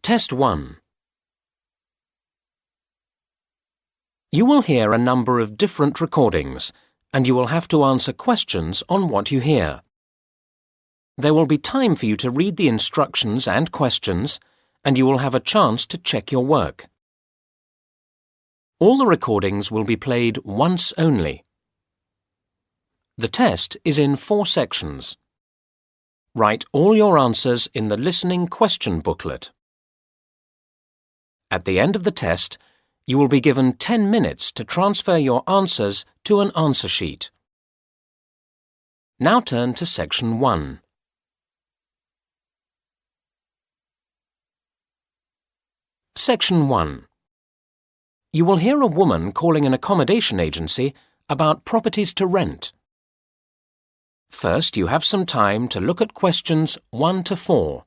Test 1. You will hear a number of different recordings, and you will have to answer questions on what you hear. There will be time for you to read the instructions and questions, and you will have a chance to check your work. All the recordings will be played once only. The test is in 4 sections. Write all your answers in the listening question booklet. At the end of the test, you will be given 10 minutes to transfer your answers to an answer sheet. Now turn to Section 1. Section 1. You will hear a woman calling an accommodation agency about properties to rent. First, you have some time to look at questions 1 to 4.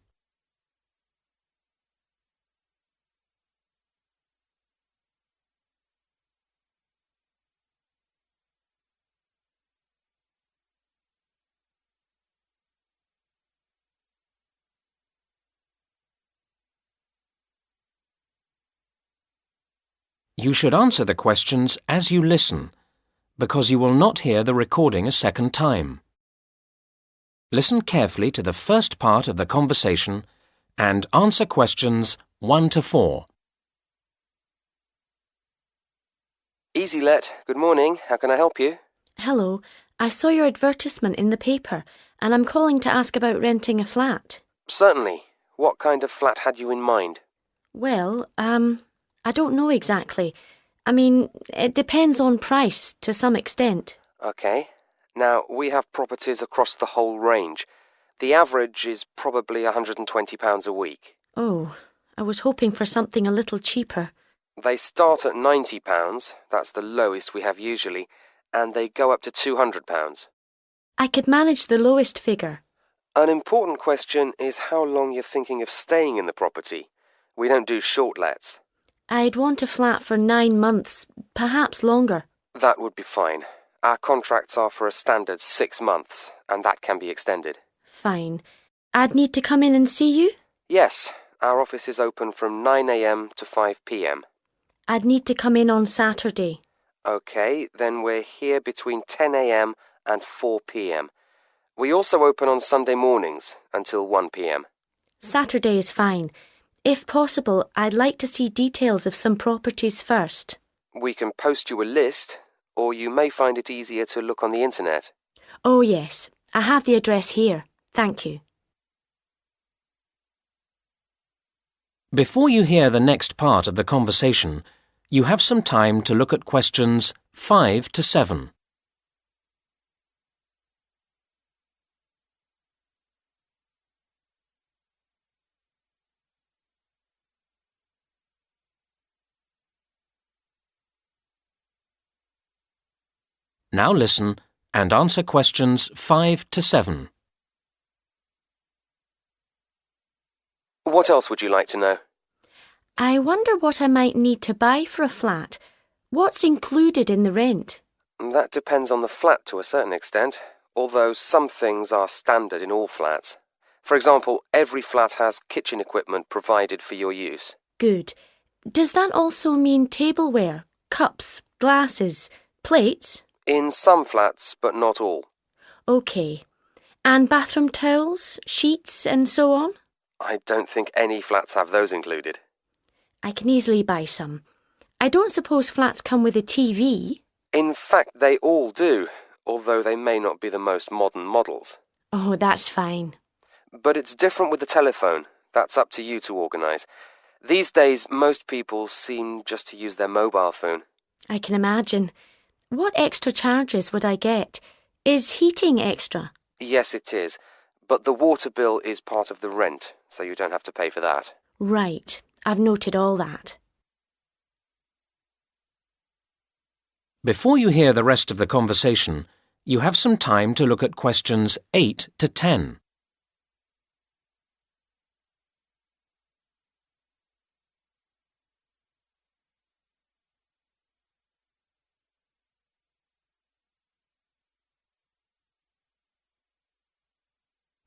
You should answer the questions as you listen, because you will not hear the recording a second time. Listen carefully to the first part of the conversation and answer questions 1 to 4. Easy Let, good morning. How can I help you? Hello, I saw your advertisement in the paper and I'm calling to ask about renting a flat. Certainly. What kind of flat had you in mind? Well, I don't know exactly. I mean, it depends on price to some extent. Okay. Now, we have properties across the whole range. The average is probably £120 a week. Oh, I was hoping for something a little cheaper. They start at £90, that's the lowest we have usually, and they go up to £200. I could manage the lowest figure. An important question is how long you're thinking of staying in the property. We don't do short lets. I'd want a flat for 9 months, perhaps longer. That would be fine. Our contracts are for a standard 6 months, and that can be extended. Fine. I'd need to come in and see you? Yes, our office is open from 9 a.m. to 5 p.m. I'd need to come in on Saturday. Okay, then we're here between 10 a.m. and 4 p.m. We also open on Sunday mornings until 1 p.m. Saturday is fine. If possible, I'd like to see details of some properties first. We can post you a list, or you may find it easier to look on the internet. Oh yes, I have the address here. Thank you. Before you hear the next part of the conversation, you have some time to look at questions 5 to 7. Now listen and answer questions 5 to 7. What else would you like to know? I wonder what I might need to buy for a flat. What's included in the rent? That depends on the flat to a certain extent, although some things are standard in all flats. For example, every flat has kitchen equipment provided for your use. Good. Does that also mean tableware, cups, glasses, plates? In some flats, but not all. OK. And bathroom towels, sheets and so on? I don't think any flats have those included. I can easily buy some. I don't suppose flats come with a TV? In fact, they all do, although they may not be the most modern models. Oh, that's fine. But it's different with the telephone. That's up to you to organise. These days, most people seem just to use their mobile phone. I can imagine. What extra charges would I get? Is heating extra? Yes, it is. But the water bill is part of the rent, so you don't have to pay for that. Right. I've noted all that. Before you hear the rest of the conversation, you have some time to look at questions 8 to 10.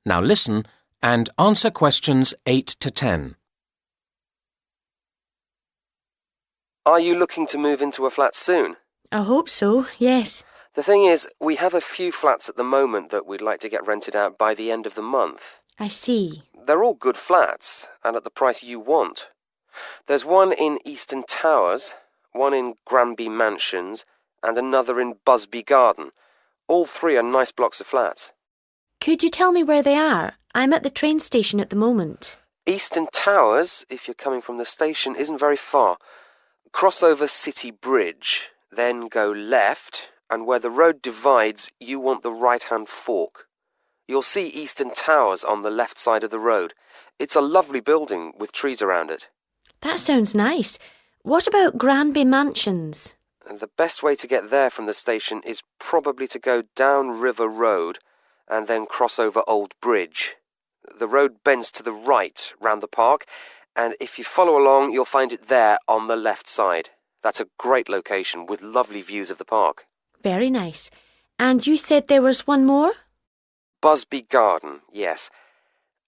Now listen and answer questions 8 to 10. Are you looking to move into a flat soon? I hope so, yes. The thing is, we have a few flats at the moment that we'd like to get rented out by the end of the month. I see. They're all good flats, and at the price you want. There's one in Eastern Towers, one in Granby Mansions, and another in Busby Garden. All three are nice blocks of flats. Could you tell me where they are? I'm at the train station at the moment. Eastern Towers, if you're coming from the station, isn't very far. Cross over City Bridge, then go left, and where the road divides, you want the right-hand fork. You'll see Eastern Towers on the left side of the road. It's a lovely building with trees around it. That sounds nice. What about Granby Mansions? The best way to get there from the station is probably to go down River Road and then cross over Old Bridge. The road bends to the right round the park, and if you follow along, you'll find it there on the left side. That's a great location with lovely views of the park. Very nice. And you said there was one more? Busby Garden, yes.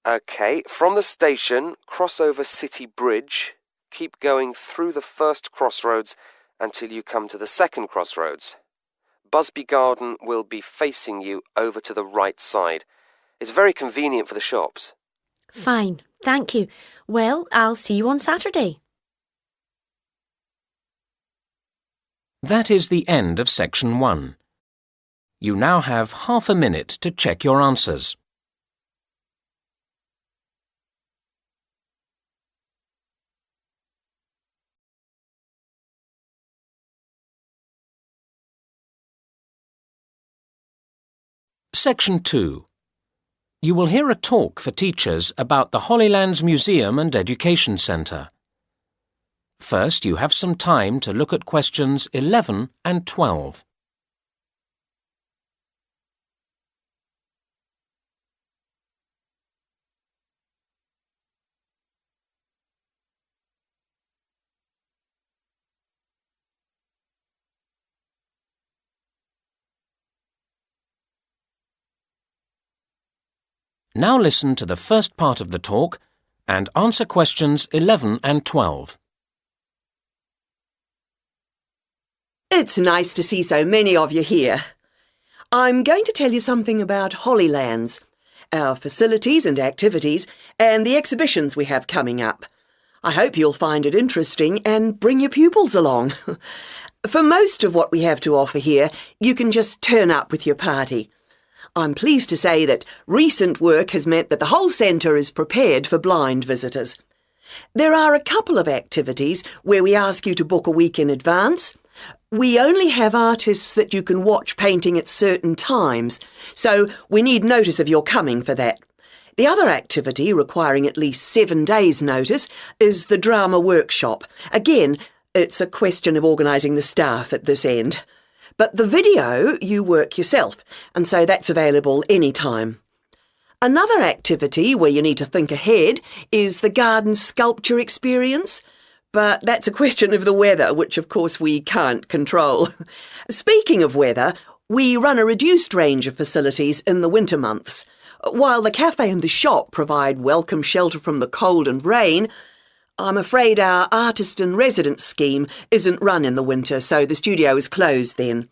OK, from the station, cross over City Bridge, keep going through the first crossroads until you come to the second crossroads. Busby Garden will be facing you over to the right side. It's very convenient for the shops. Fine, thank you. Well, I'll see you on Saturday. That is the end of Section 1. You now have half a minute to check your answers. Section 2. You will hear a talk for teachers about the Holylands Museum and Education Centre. First, you have some time to look at questions 11 and 12. Now listen to the first part of the talk and answer questions 11 and 12. It's nice to see so many of you here. I'm going to tell you something about Holylands, our facilities and activities, and the exhibitions we have coming up. I hope you'll find it interesting and bring your pupils along. For most of what we have to offer here, you can just turn up with your party. I'm pleased to say that recent work has meant that the whole centre is prepared for blind visitors. There are a couple of activities where we ask you to book a week in advance. We only have artists that you can watch painting at certain times, so we need notice of your coming for that. The other activity, requiring at least 7 days' notice, is the drama workshop. Again, it's a question of organising the staff at this end. But the video you work yourself, and so that's available any time. Another activity where you need to think ahead is the garden sculpture experience. But that's a question of the weather, which of course we can't control. Speaking of weather, we run a reduced range of facilities in the winter months. While the cafe and the shop provide welcome shelter from the cold and rain, I'm afraid our artist in residence scheme isn't run in the winter, so the studio is closed then.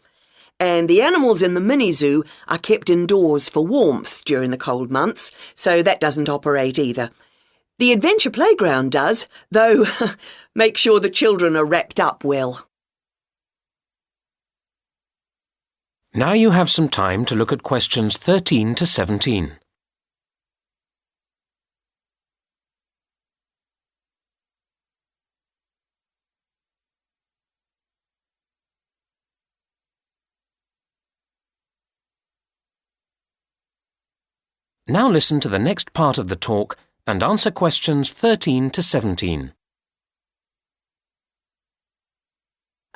And the animals in the mini-zoo are kept indoors for warmth during the cold months, so that doesn't operate either. The adventure playground does, though make sure the children are wrapped up well. Now you have some time to look at questions 13 to 17. Now listen to the next part of the talk and answer questions 13 to 17.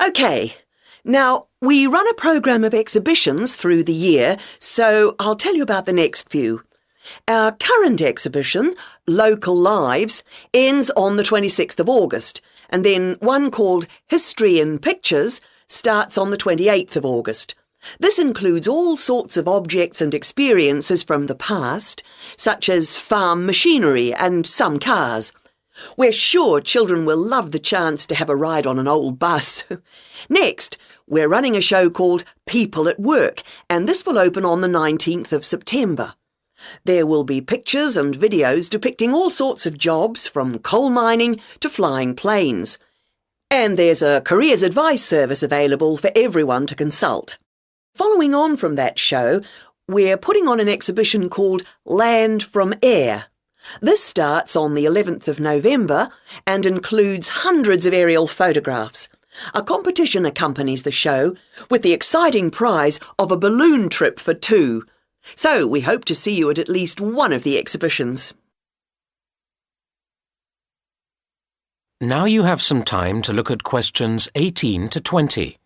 OK, now we run a programme of exhibitions through the year, so I'll tell you about the next few. Our current exhibition, Local Lives, ends on the 26th of August, and then one called History in Pictures starts on the 28th of August. This includes all sorts of objects and experiences from the past, such as farm machinery and some cars. We're sure children will love the chance to have a ride on an old bus. Next, we're running a show called People at Work, and this will open on the 19th of September. There will be pictures and videos depicting all sorts of jobs, from coal mining to flying planes. And there's a careers advice service available for everyone to consult. Following on from that show, we're putting on an exhibition called Land from Air. This starts on the 11th of November and includes hundreds of aerial photographs. A competition accompanies the show with the exciting prize of a balloon trip for two. So we hope to see you at least one of the exhibitions. Now you have some time to look at questions 18 to 20.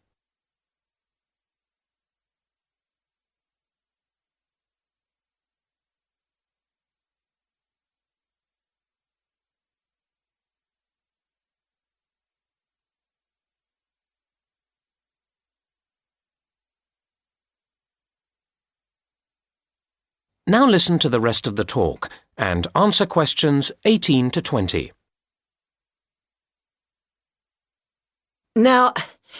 Now listen to the rest of the talk and answer questions 18 to 20. Now,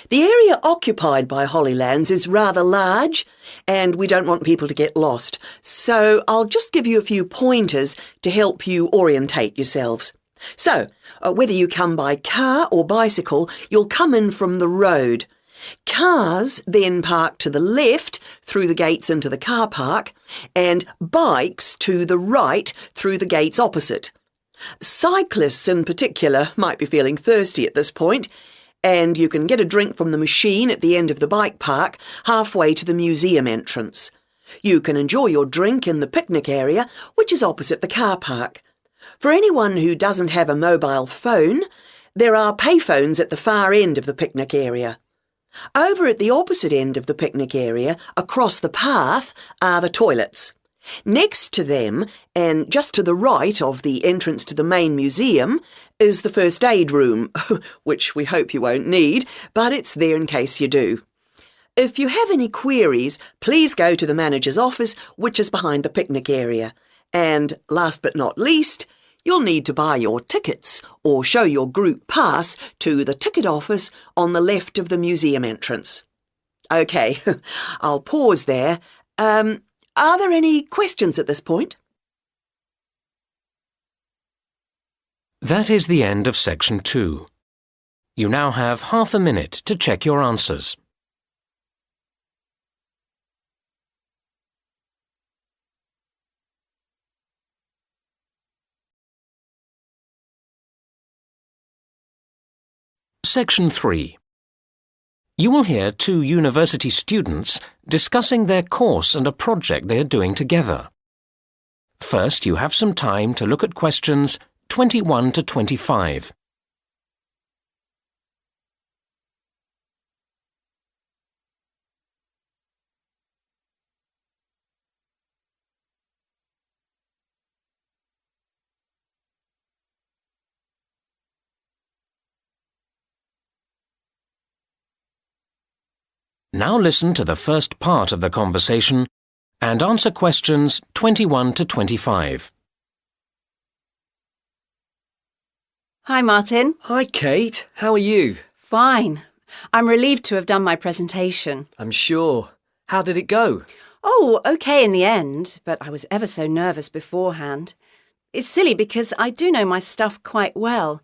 the area occupied by Hollylands is rather large, and we don't want people to get lost, so I'll just give you a few pointers to help you orientate yourselves. So, whether you come by car or bicycle, you'll come in from the road. Cars then park to the left through the gates into the car park, and bikes to the right through the gates opposite. Cyclists in particular might be feeling thirsty at this point, and you can get a drink from the machine at the end of the bike park, halfway to the museum entrance. You can enjoy your drink in the picnic area, which is opposite the car park. For anyone who doesn't have a mobile phone, there are payphones at the far end of the picnic area. Over at the opposite end of the picnic area, across the path, are the toilets. Next to them, and just to the right of the entrance to the main museum, is the first aid room, which we hope you won't need, but it's there in case you do. If you have any queries, please go to the manager's office, which is behind the picnic area. And last but not least, you'll need to buy your tickets or show your group pass to the ticket office on the left of the museum entrance. OK, I'll pause there. Are there any questions at this point? That is the end of section 2. You now have half a minute to check your answers. Section 3. You will hear two university students discussing their course and a project they are doing together. First, you have some time to look at questions 21 to 25. Now listen to the first part of the conversation and answer questions 21 to 25. Hi, Martin. Hi, Kate. How are you? Fine. I'm relieved to have done my presentation. I'm sure. How did it go? Oh, OK in the end, but I was ever so nervous beforehand. It's silly because I do know my stuff quite well.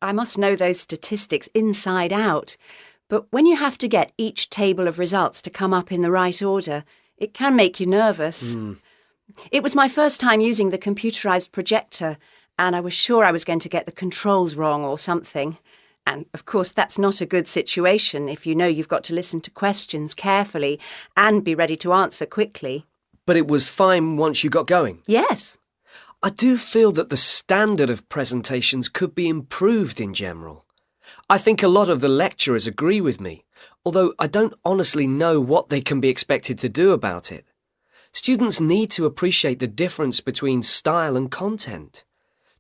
I must know those statistics inside out. But when you have to get each table of results to come up in the right order, it can make you nervous. It was my first time using the computerised projector, and I was sure I was going to get the controls wrong or something. And, of course, that's not a good situation if you know you've got to listen to questions carefully and be ready to answer quickly. But it was fine once you got going? Yes. I do feel that the standard of presentations could be improved in general. I think a lot of the lecturers agree with me, although I don't honestly know what they can be expected to do about it. Students need to appreciate the difference between style and content.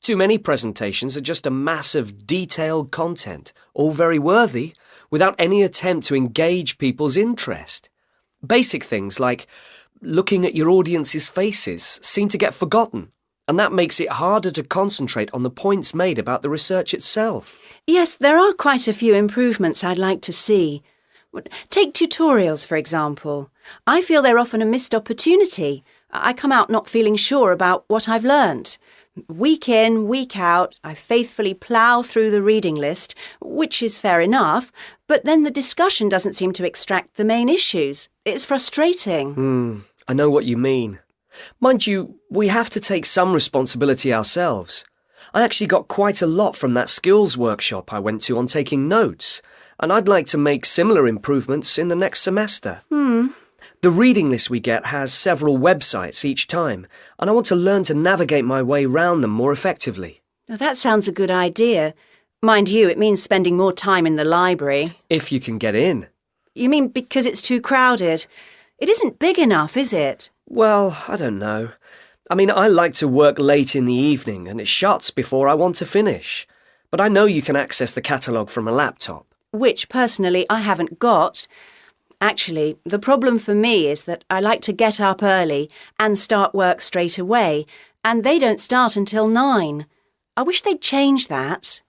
Too many presentations are just a mass of detailed content, all very worthy, without any attempt to engage people's interest. Basic things like looking at your audience's faces seem to get forgotten, and that makes it harder to concentrate on the points made about the research itself. Yes, there are quite a few improvements I'd like to see. Take tutorials, for example. I feel they're often a missed opportunity. I come out not feeling sure about what I've learnt. Week in, week out, I faithfully plough through the reading list, which is fair enough, but then the discussion doesn't seem to extract the main issues. It's frustrating. I know what you mean. Mind you, we have to take some responsibility ourselves. I actually got quite a lot from that skills workshop I went to on taking notes, and I'd like to make similar improvements in the next semester. The reading list we get has several websites each time, and I want to learn to navigate my way round them more effectively. Now, that sounds a good idea. Mind you, it means spending more time in the library. If you can get in. You mean because it's too crowded? It isn't big enough, is it? Well, I don't know. I mean, I like to work late in the evening, and it shuts before I want to finish. But I know you can access the catalogue from a laptop. Which, personally, I haven't got. Actually, the problem for me is that I like to get up early and start work straight away, and they don't start until 9. I wish they'd change that.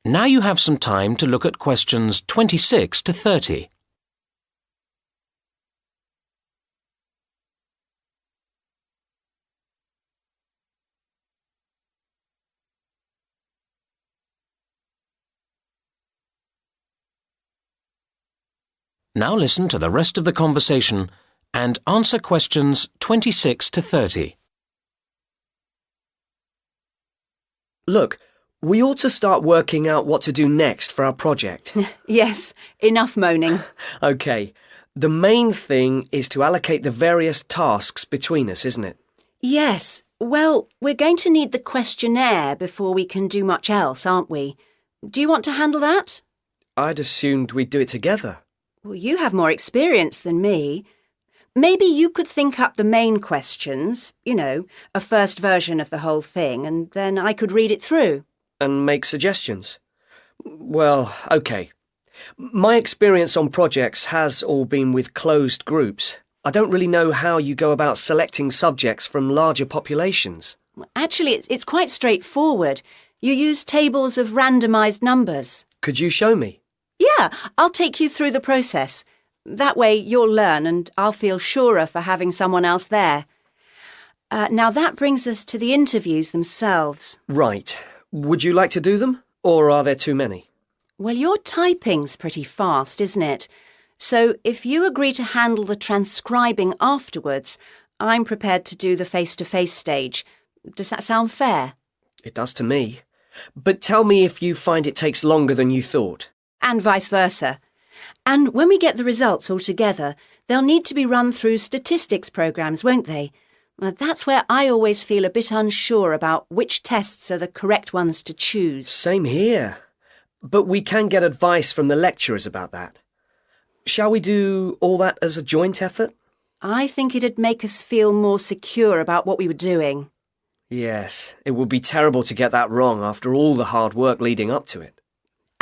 Now you have some time to look at questions 26 to 30. Now listen to the rest of the conversation and answer questions 26 to 30. Look, we ought to start working out what to do next for our project. Yes, enough moaning. OK, the main thing is to allocate the various tasks between us, isn't it? Yes, well, we're going to need the questionnaire before we can do much else, aren't we? Do you want to handle that? I'd assumed we'd do it together. Well, you have more experience than me. Maybe you could think up the main questions, a first version of the whole thing, and then I could read it through. And make suggestions? Well, OK. My experience on projects has all been with closed groups. I don't really know how you go about selecting subjects from larger populations. Actually, it's quite straightforward. You use tables of randomised numbers. Could you show me? Yeah, I'll take you through the process. That way you'll learn and I'll feel surer for having someone else there. Now that brings us to the interviews themselves. Right. Would you like to do them? Or are there too many? Well, your typing's pretty fast, isn't it? So if you agree to handle the transcribing afterwards, I'm prepared to do the face-to-face stage. Does that sound fair? It does to me. But tell me if you find it takes longer than you thought. And vice versa. And when we get the results all together, they'll need to be run through statistics programs, won't they? That's where I always feel a bit unsure about which tests are the correct ones to choose. Same here. But we can get advice from the lecturers about that. Shall we do all that as a joint effort? I think it'd make us feel more secure about what we were doing. Yes, it would be terrible to get that wrong after all the hard work leading up to it.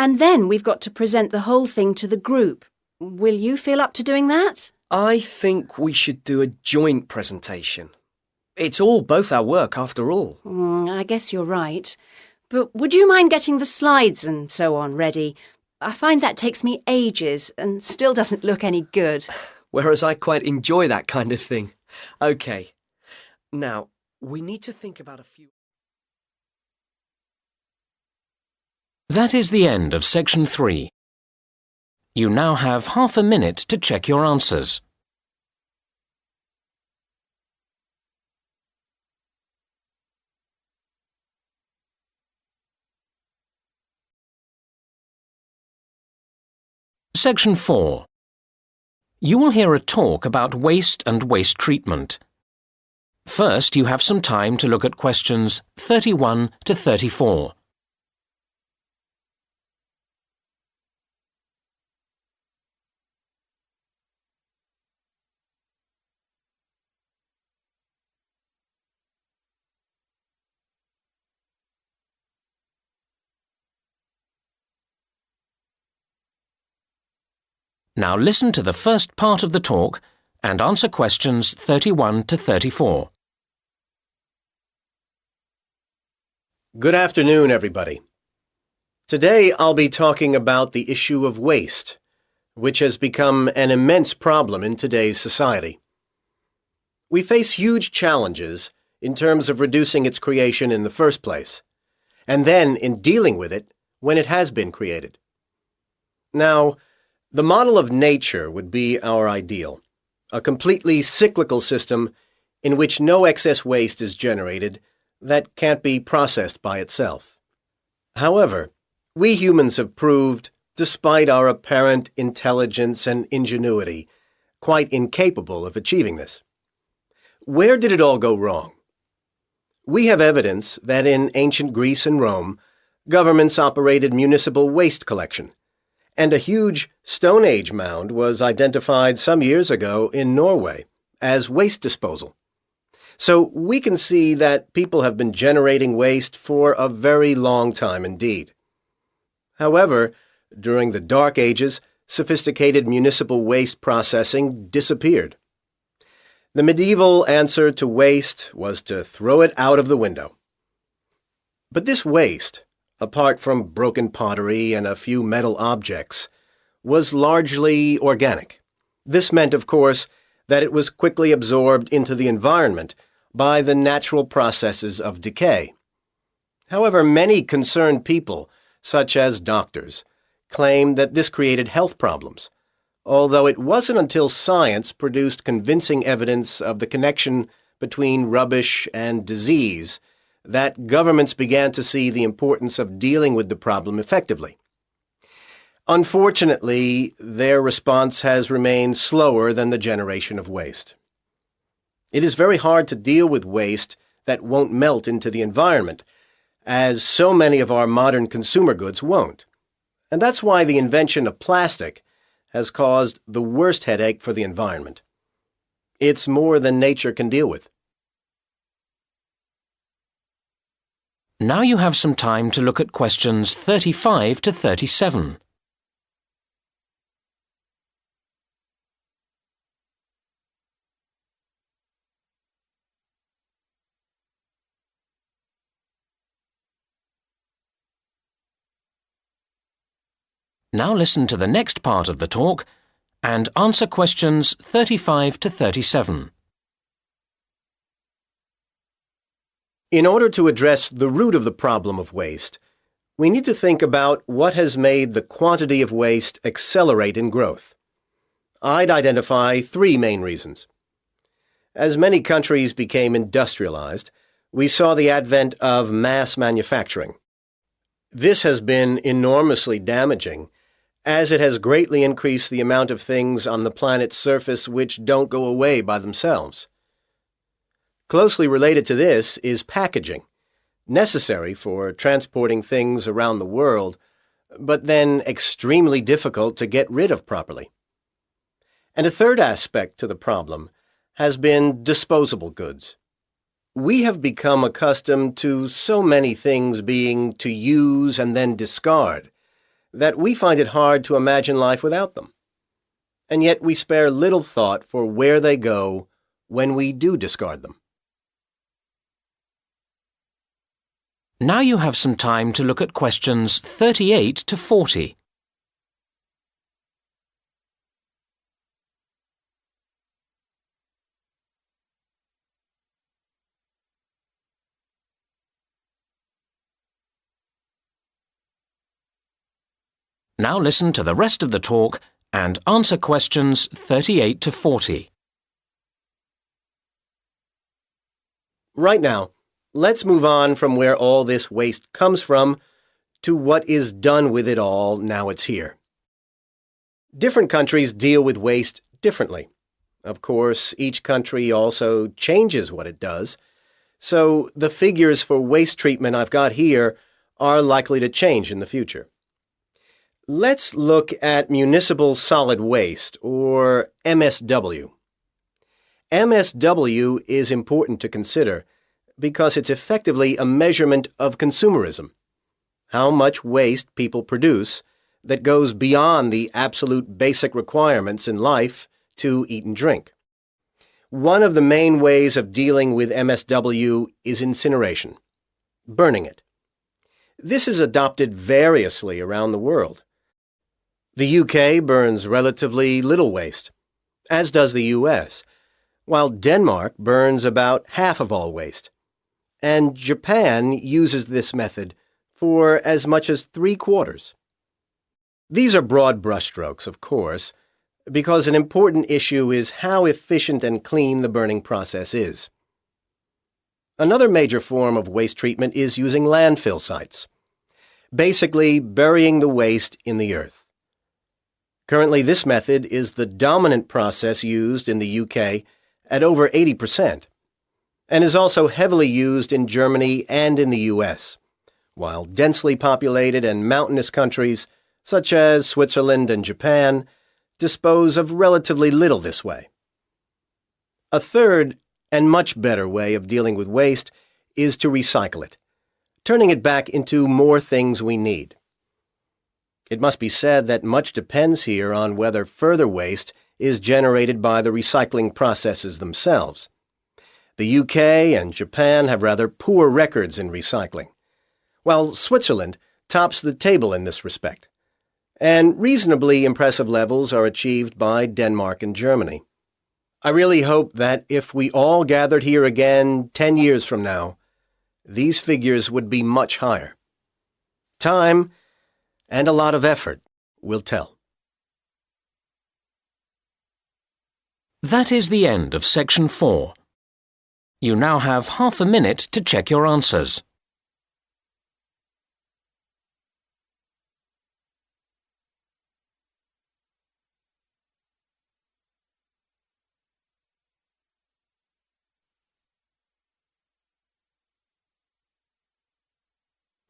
And then we've got to present the whole thing to the group. Will you feel up to doing that? I think we should do a joint presentation. It's all both our work, after all. I guess you're right. But would you mind getting the slides and so on ready? I find that takes me ages and still doesn't look any good. Whereas I quite enjoy that kind of thing. OK. Now, we need to think about a few... That is the end of section 3. You now have half a minute to check your answers. Section 4. You will hear a talk about waste and waste treatment. First, you have some time to look at questions 31 to 34. Now listen to the first part of the talk and answer questions 31 to 34. Good afternoon, everybody. Today I'll be talking about the issue of waste, which has become an immense problem in today's society. We face huge challenges in terms of reducing its creation in the first place, and then in dealing with it when it has been created. Now, the model of nature would be our ideal, a completely cyclical system in which no excess waste is generated that can't be processed by itself. However, we humans have proved, despite our apparent intelligence and ingenuity, quite incapable of achieving this. Where did it all go wrong? We have evidence that in ancient Greece and Rome, governments operated municipal waste collection, and a huge Stone Age mound was identified some years ago in Norway as waste disposal. So we can see that people have been generating waste for a very long time indeed. However, during the Dark Ages, sophisticated municipal waste processing disappeared. The medieval answer to waste was to throw it out of the window. But this waste, apart from broken pottery and a few metal objects, was largely organic. This meant, of course, that it was quickly absorbed into the environment by the natural processes of decay. However, many concerned people, such as doctors, claim that this created health problems, although it wasn't until science produced convincing evidence of the connection between rubbish and disease that governments began to see the importance of dealing with the problem effectively. Unfortunately, their response has remained slower than the generation of waste. It is very hard to deal with waste that won't melt into the environment, as so many of our modern consumer goods won't. And that's why the invention of plastic has caused the worst headache for the environment. It's more than nature can deal with. Now you have some time to look at questions 35 to 37. Now listen to the next part of the talk and answer questions 35 to 37. In order to address the root of the problem of waste, we need to think about what has made the quantity of waste accelerate in growth. I'd identify three main reasons. As many countries became industrialized, we saw the advent of mass manufacturing. This has been enormously damaging, as it has greatly increased the amount of things on the planet's surface which don't go away by themselves. Closely related to this is packaging, necessary for transporting things around the world, but then extremely difficult to get rid of properly. And a third aspect to the problem has been disposable goods. We have become accustomed to so many things being to use and then discard that we find it hard to imagine life without them. And yet we spare little thought for where they go when we do discard them. Now you have some time to look at questions 38 to 40. Now listen to the rest of the talk and answer questions 38 to 40. Right now, let's move on from where all this waste comes from to what is done with it all now it's here. Different countries deal with waste differently. Of course, each country also changes what it does, so the figures for waste treatment I've got here are likely to change in the future. Let's look at municipal solid waste, or MSW. MSW is important to consider because it's effectively a measurement of consumerism, how much waste people produce that goes beyond the absolute basic requirements in life to eat and drink. One of the main ways of dealing with MSW is incineration, burning it. This is adopted variously around the world. The UK burns relatively little waste, as does the US, while Denmark burns about half of all waste, and Japan uses this method for as much as 3/4. These are broad brushstrokes, of course, because an important issue is how efficient and clean the burning process is. Another major form of waste treatment is using landfill sites, basically burying the waste in the earth. Currently, this method is the dominant process used in the UK at over 80%, and is also heavily used in Germany and in the US, while densely populated and mountainous countries such as Switzerland and Japan dispose of relatively little this way. A third and much better way of dealing with waste is to recycle it, turning it back into more things we need. It must be said that much depends here on whether further waste is generated by the recycling processes themselves. The UK and Japan have rather poor records in recycling, while Switzerland tops the table in this respect, and reasonably impressive levels are achieved by Denmark and Germany. I really hope that if we all gathered here again 10 years from now, these figures would be much higher. Time and a lot of effort will tell. That is the end of Section 4. You now have half a minute to check your answers.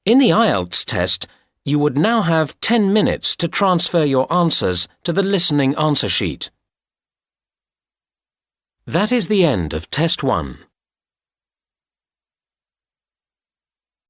In the IELTS test, you would now have 10 minutes to transfer your answers to the listening answer sheet. That is the end of Test 1.